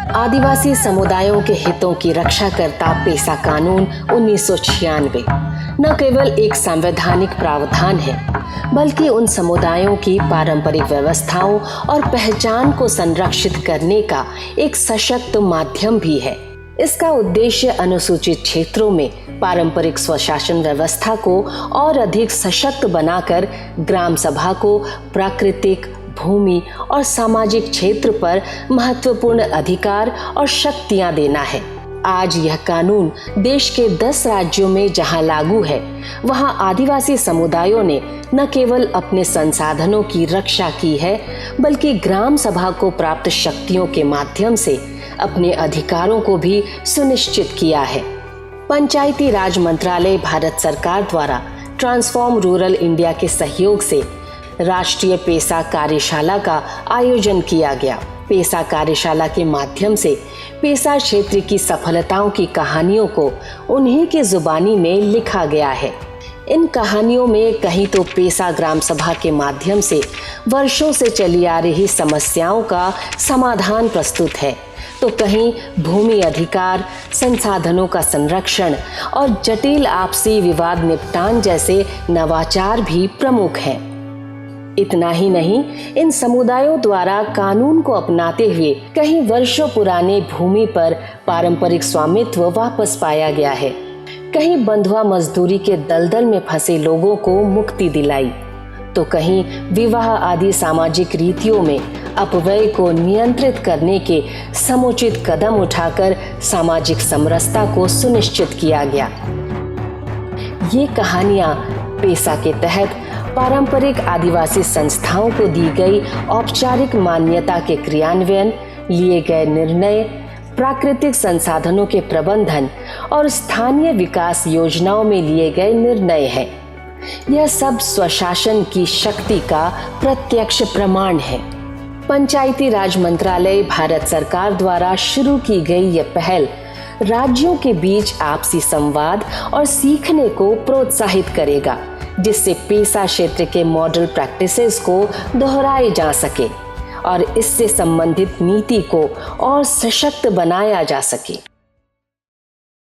आदिवासी समुदायों के हितों की रक्षा करता पेसा कानून 1996 न केवल एक संवैधानिक प्रावधान है, बल्कि उन समुदायों की पारंपरिक व्यवस्थाओं और पहचान को संरक्षित करने का एक सशक्त माध्यम भी है। इसका उद्देश्य अनुसूचित क्षेत्रों में पारंपरिक स्वशासन व्यवस्था को और अधिक सशक्त बनाकर ग्राम सभा को प्राकृतिक, भूमि और सामाजिक क्षेत्र पर महत्वपूर्ण अधिकार और शक्तियां देना है। आज यह कानून देश के 10 राज्यों में जहां लागू है, वहां आदिवासी समुदायों ने न केवल अपने संसाधनों की रक्षा की है, बल्कि ग्राम सभा को प्राप्त शक्तियों के माध्यम से अपने अधिकारों को भी सुनिश्चित किया है। पंचायती राज मंत्रालय भारत सरकार द्वारा ट्रांसफॉर्म रूरल इंडिया के सहयोग से राष्ट्रीय पेसा कार्यशाला का आयोजन किया गया। पेसा कार्यशाला के माध्यम से पेसा क्षेत्र की सफलताओं की कहानियों को उन्हीं के जुबानी में लिखा गया है। इन कहानियों में कहीं तो पेसा ग्राम सभा के माध्यम से वर्षों से चली आ रही समस्याओं का समाधान प्रस्तुत है, तो कहीं भूमि अधिकार, संसाधनों का संरक्षण और जटिल आपसी विवाद निपटान जैसे नवाचार भी प्रमुख हैं। इतना ही नहीं, इन समुदायों द्वारा कानून को अपनाते हुए कहीं वर्षों पुराने भूमि पर पारंपरिक स्वामित्व वापस पाया गया है, कहीं बंधुआ मजदूरी के दलदल में फंसे लोगों को मुक्ति दिलाई, तो कहीं विवाह आदि सामाजिक रीतियों में अपव्यय को नियंत्रित करने के समुचित कदम उठाकर सामाजिक समरसता को सुनिश्चित किया गया। ये कहानियां पेसा के तहत पारंपरिक आदिवासी संस्थाओं को दी गई औपचारिक मान्यता के क्रियान्वयन, लिए गए निर्णय, प्राकृतिक संसाधनों के प्रबंधन और स्थानीय विकास योजनाओं में लिए गए निर्णय हैं। यह सब स्वशासन की शक्ति का प्रत्यक्ष प्रमाण है। पंचायती राज मंत्रालय भारत सरकार द्वारा शुरू की गई यह पहल राज्यों के बीच आपसी संवाद और सीखने को प्रोत्साहित करेगा, जिससे पेसा क्षेत्र के मॉडल प्रैक्टिसेस को दोहराए जा सके और इससे संबंधित नीति को और सशक्त बनाया जा सके।